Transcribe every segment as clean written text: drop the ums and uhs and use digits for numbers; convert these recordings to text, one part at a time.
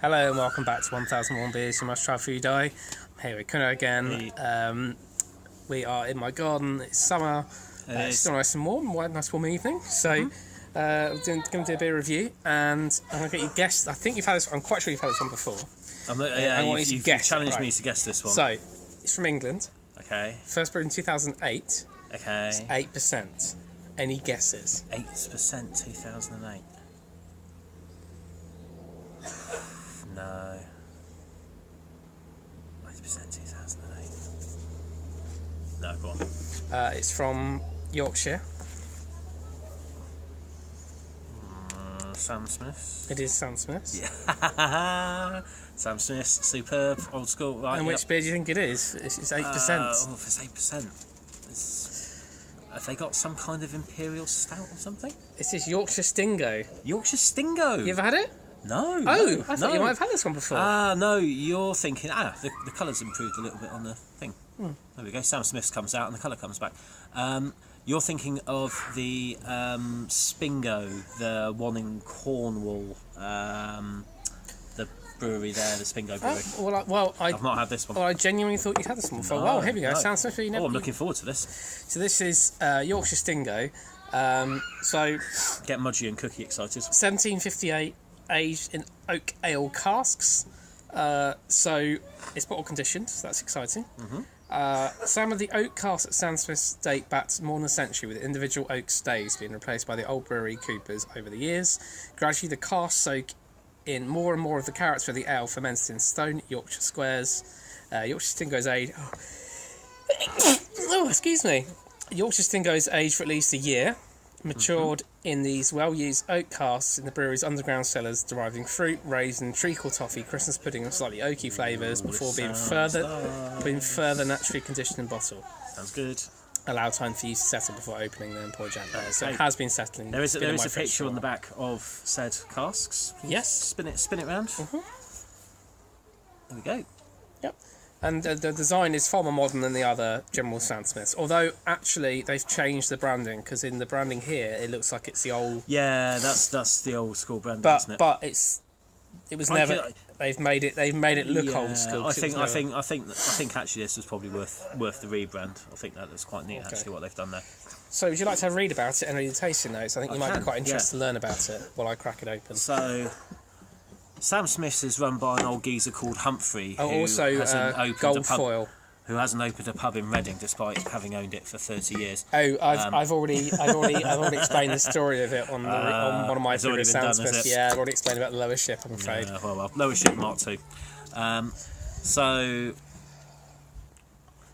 Hello and welcome back to 1001 Beers You Must Try Before You Die. I'm here with Kuno again. We are in my garden. It's summer. It's still nice and warm. Nice warm evening. So we're going to do a beer review, and I'm going to get you guess. I think you've had this. I'm quite sure you've had this one before. You've challenged me to guess this one. So it's from England. Okay. First brewed in 2008. Okay. It's 8%. Any guesses? 8% 2008. No. 8% 2008. No, go on. It's from Yorkshire. Sam Smith's. It is Sam Smith's. Yeah. Sam Smith's, superb, old school. Right, and which beer do you think it is? It's 8%. If it's 8%. Have they got some kind of imperial stout or something? This is Yorkshire Stingo. Yorkshire Stingo? You ever had it? No. Oh, I thought you might have had this one before. No, you're thinking, the colour's improved a little bit on the thing. There we go, Sam Smith's comes out and the colour comes back. You're thinking of the Spingo, the one in Cornwall, the brewery there, the Spingo brewery. I've not had this one. Well, I genuinely thought you'd had this one before. Well, here we go. Sam Smith. I'm looking forward to this. So this is Yorkshire Stingo. So get Mudgy and Cookie excited. 1758, aged in oak ale casks. So it's bottle conditioned. So that's exciting. Some of the oak casks at Sam Smith's date back to more than a century, with individual oak stays being replaced by the old brewery coopers over the years. Gradually, the casks soak in more and more of the character of the ale fermented in stone Yorkshire squares. Yorkshire Stingo's aged... Oh, excuse me. Yorkshire Stingo's aged for at least a year, matured in these well-used oak casks in the brewery's underground cellars, deriving fruit, raisin, treacle toffee, Christmas pudding and slightly oaky flavours before being further naturally conditioned and bottled. Sounds good. Allow time for you to settle before opening them and pour gently. So it has been settling. There is a picture on the back of said casks. Yes. Spin it round. There we go. Yep. And the design is far more modern than the other General Sam Smiths. Although, actually, they've changed the branding, because in the branding here, it looks like it's the old... Yeah, that's the old school branding, isn't it? But it was never... They've made it look old school. I think actually this was probably worth the rebrand. I think that looks quite neat, actually, what they've done there. So, would you like to have a read about it and read the tasting notes? I think you might be quite interested to learn about it while I crack it open. So... Sam Smith's is run by an old geezer called Humphrey, who hasn't opened a pub in Reading despite having owned it for 30 years. I've already explained the story of it on one of my previous Sam Smiths. Yeah, I've already explained about the lower ship, I'm afraid. Yeah, well, lower ship Mark II. So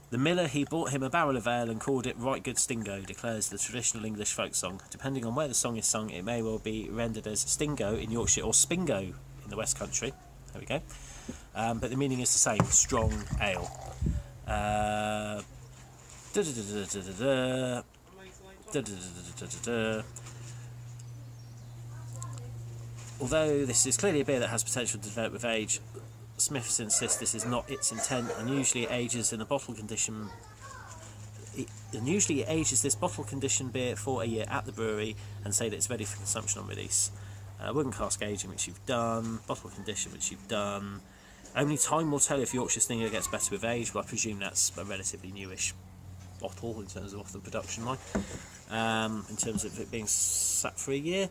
the miller, he bought him a barrel of ale and called it Right Good Stingo, declares the traditional English folk song. Depending on where the song is sung, it may well be rendered as Stingo in Yorkshire or Spingo in the West Country. There we go. But the meaning is the same, strong ale. Although this is clearly a beer that has potential to develop with age, Smiths insist this is not its intent, and usually ages in a bottle condition. Usually ages this bottle conditioned beer for a year at the brewery and say that it's ready for consumption on release. Wooden cask aging, which you've done. Bottle condition, which you've done. Only time will tell if Yorkshire Stingo gets better with age, but I presume that's a relatively newish bottle in terms of off the production line. In terms of it being sat for a year.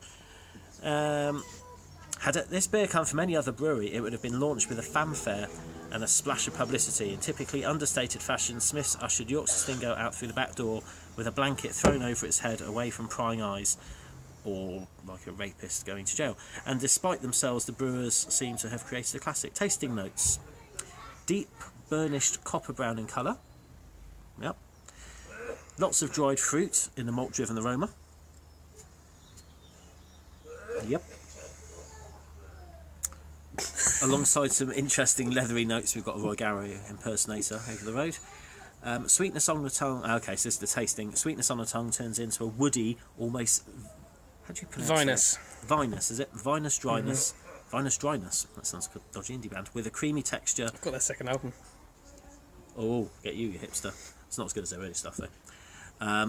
Had this beer come from any other brewery, it would have been launched with a fanfare and a splash of publicity. In typically understated fashion, Smiths ushered Yorkshire Stingo out through the back door with a blanket thrown over its head away from prying eyes, or like a rapist going to jail. And despite themselves, the brewers seem to have created a classic. Tasting notes. Deep, burnished copper brown in colour. Yep. Lots of dried fruit in the malt-driven aroma. Yep. Alongside some interesting leathery notes, we've got a Roy Garrow impersonator over the road. Sweetness on the tongue... Okay, so this is the tasting. Sweetness on the tongue turns into a woody, almost... How do you pronounce Vinous. That? Vinous, is it? Vinous dryness. Vinous dryness. That sounds like a dodgy indie band. With a creamy texture. I've got their second album. Oh, get you hipster. It's not as good as their early stuff, though.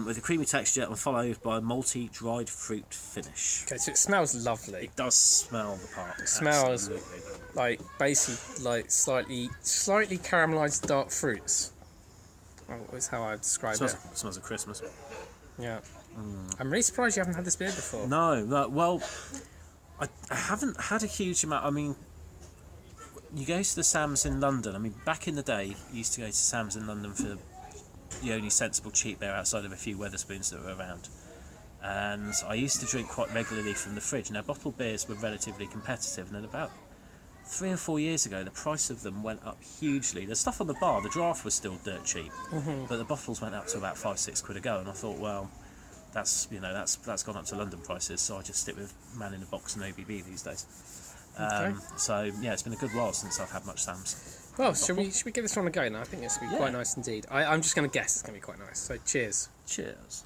with a creamy texture and followed by a malty dried fruit finish. Okay, so it smells lovely. It does smell the part. It smells Absolutely. like basically like slightly caramelised dark fruits. Oh, is how I describe it. Smells of Christmas. Yeah. I'm really surprised you haven't had this beer before. No, well, I haven't had a huge amount. I mean, you go to the Sam's in London. I mean, back in the day, you used to go to Sam's in London for the only sensible cheap beer outside of a few Wetherspoons that were around. And I used to drink quite regularly from the fridge. Now, bottled beers were relatively competitive, and then about 3 or 4 years ago, the price of them went up hugely. The stuff on the bar, the draft was still dirt cheap, but the bottles went up to about £5-6 a go, and I thought, well, that's gone up to London prices, so I just stick with Man in a Box and OBB these days. Okay. So yeah, it's been a good while since I've had much Sam's. Well, should we give this one a go now? I think it's going to be quite nice indeed. I'm just going to guess it's going to be quite nice. So cheers. Cheers.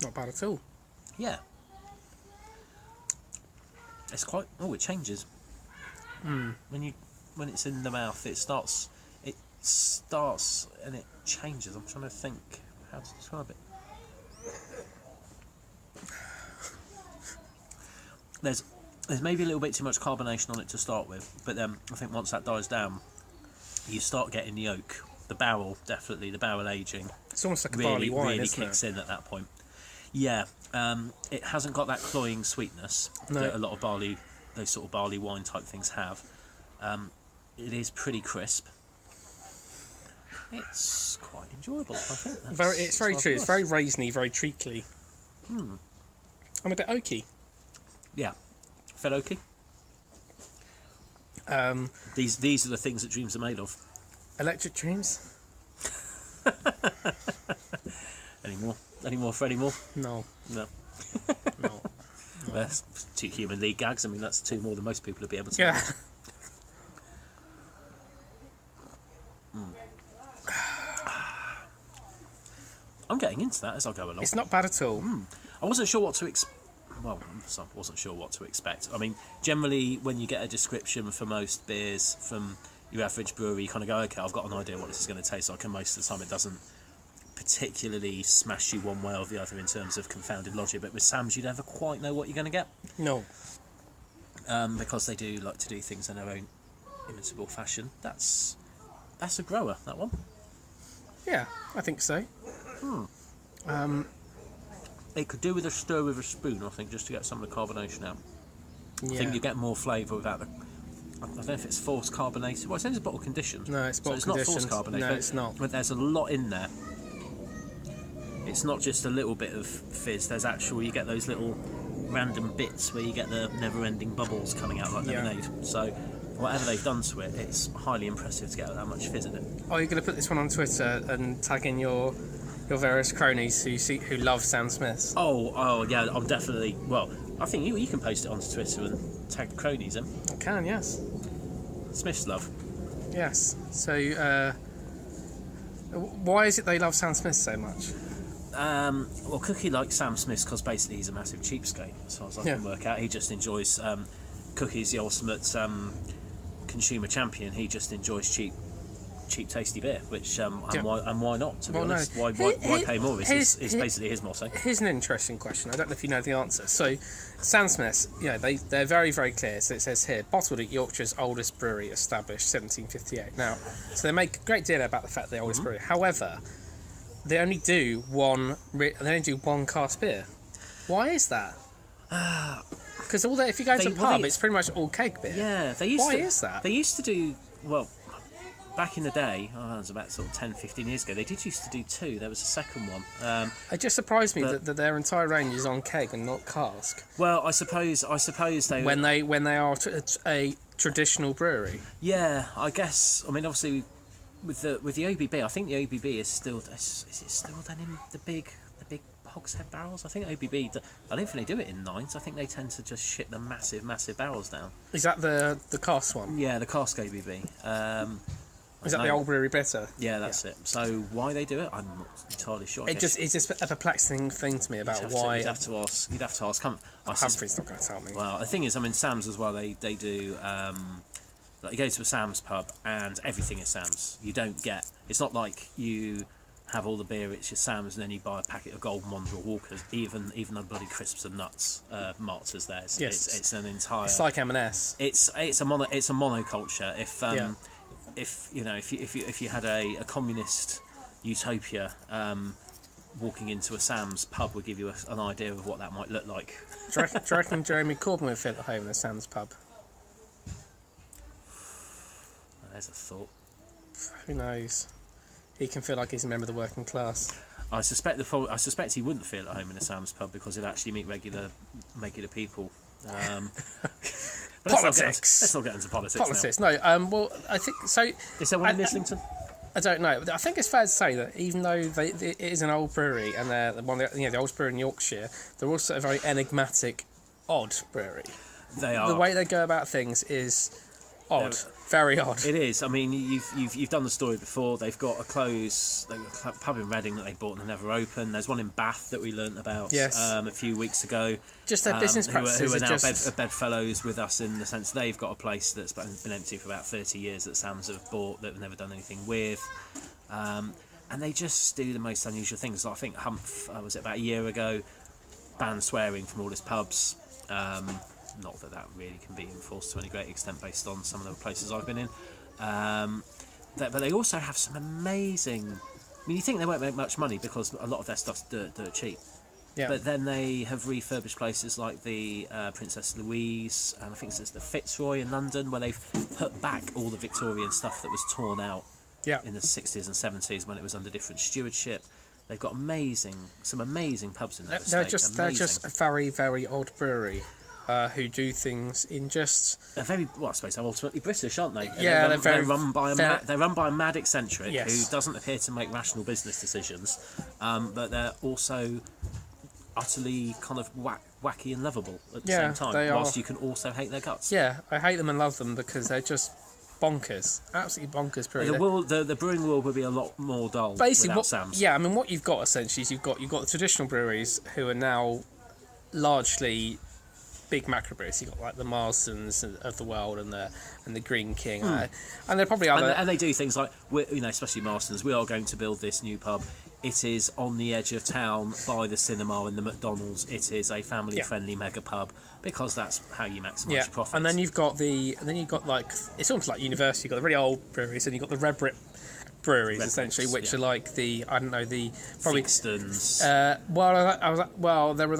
Not bad at all. Yeah. It's quite. Oh, it changes. When it's in the mouth, it starts and it changes. I'm trying to think how to describe it. There's maybe a little bit too much carbonation on it to start with, but then I think once that dies down, you start getting the oak, the barrel aging. It's almost like a barley wine, really isn't kicks it? in at that point. Yeah, it hasn't got that cloying sweetness that a lot of those sort of barley wine type things have. It is pretty crisp. It's quite enjoyable, I think. It's very true. It's very raisiny, very treacly. I'm a bit oaky. Yeah. Fed oaky? These are the things that dreams are made of. Electric dreams? Any more for any more? No. No. No. That's 2 Human League gags. I mean, that's 2 more than most people would be able to Yeah. I'm getting into that as I go along. It's not bad at all. I wasn't sure what to expect. I mean, generally, when you get a description for most beers from your average brewery, you kind of go, okay, I've got an idea what this is going to taste like, and most of the time it doesn't particularly smash you one way or the other in terms of confounded logic. But with Sam's, you never quite know what you're going to get. No. Because they do like to do things in their own imitable fashion. That's a grower, that one. Yeah, I think so. It could do with a stir with a spoon, I think, just to get some of the carbonation out. Yeah. I think you get more flavour without the... I don't know if it's forced carbonated. Well, it says it's bottle conditioned. No, it's bottle conditioned. It's not forced carbonated. No, it's not. But there's a lot in there. It's not just a little bit of fizz. There's actual... You get those little random bits where you get the never-ending bubbles coming out like lemonade. So whatever they've done to it, it's highly impressive to get that much fizz in it. Oh, you're going to put this one on Twitter and tag in your various cronies who love Sam Smith's? Oh, yeah, I'm definitely... Well, I think you can post it onto Twitter and tag the cronies in. I can, yes. Smith's love. Yes. So, why is it they love Sam Smith so much? Well, Cookie likes Sam Smith's because basically he's a massive cheapskate, as far as I can work out. He just enjoys... Cookie's the ultimate consumer champion. He just enjoys cheap tasty beer, which and why not, to be honest? No. Why pay more? It's basically his motto. Here's an interesting question. I don't know if you know the answer. So, Sam Smith's, they're very, very clear. So it says here, bottled at Yorkshire's oldest brewery, established 1758. Now, so they make a great deal about the fact they're the oldest brewery. However, they only do one cask beer. Why is that? Because if you go to a pub, it's pretty much all keg beer. Yeah, Why is that? They used to do, well, back in the day, that was about sort of 10, 15 years ago, they did used to do 2. There was a second one. It just surprised me that their entire range is on keg and not cask. Well, I suppose they... When they are a traditional brewery. Yeah, I guess, I mean, obviously, with the OBB, I think the OBB is still... Is it still then in the big hogshead barrels? I think OBB... I don't think they do it in 9s. I think they tend to just ship the massive barrels down. Is that the cask one? Yeah, the cask OBB. Is that the old brewery bitter? Yeah, that's it. So why they do it, I'm not entirely sure. It's just a perplexing thing to me about why. You'd have to ask. Humphrey's not going to tell me. Well, the thing is, I mean, Sam's as well. They do. Like you go to a Sam's pub and everything is Sam's. You don't get. It's not like you have all the beer. It's your Sam's, and then you buy a packet of Golden Ones or Walkers. Even the bloody crisps and nuts, Mart's is theirs. Yes. It's an entire. It's like M&S. It's a monoculture. If you had a communist utopia, walking into a Sam's pub would give you an idea of what that might look like. Do you reckon Jeremy Corbyn would feel at home in a Sam's pub? There's a thought. Who knows? He can feel like he's a member of the working class. I suspect he wouldn't feel at home in a Sam's pub because he'd actually meet regular people. Politics. Let's not get into politics. Now. No. Well, I think so. Is there one in Islington? I don't know. I think it's fair to say that even though it is an old brewery and they're the oldest brewery in Yorkshire, they're also a very enigmatic, odd brewery. They are. The way they go about things is odd. Very odd. It is. I mean, you've done the story before. They've got a pub in Reading that they bought and never opened. There's one in Bath that we learnt about a few weeks ago. Just their business practices. Who are now bedfellows with us in the sense they've got a place that's been empty for about 30 years that Sam's have bought that they've never done anything with. And they just do the most unusual things. Like I think Humph, was it about a year ago, banned swearing from all his pubs. Not that really can be enforced to any great extent based on some of the places I've been in. But they also have some amazing... I mean, you think they won't make much money because a lot of their stuff's dirt cheap. Yeah. But then they have refurbished places like the Princess Louise, and I think it's the Fitzroy in London, where they've put back all the Victorian stuff that was torn out in the 60s and 70s when it was under different stewardship. They've got some amazing pubs in there. They're just a very, very odd brewery. Who do things in just... They're very, I suppose they're ultimately British, aren't they? Yeah, they're run by a mad eccentric who doesn't appear to make rational business decisions, but they're also utterly kind of wacky and lovable at the same time, whilst you can also hate their guts. Yeah, I hate them and love them because they're just bonkers. Absolutely bonkers brewery. The brewing world would be a lot more dull without Sam's. Yeah, I mean, what you've got essentially is you've got the traditional breweries who are now largely... big macro breweries. You've got like the Marsdens of the world and the Green King, and they're probably other. And they do things like, especially Marsdens. We are going to build this new pub. It is on the edge of town by the cinema and the McDonald's. It is a family-friendly mega pub because that's how you maximise your profits. And then you've got like it's almost like university. You've got the really old breweries, and you've got the Red Brick breweries essentially, which are like the probably Thingstons. there were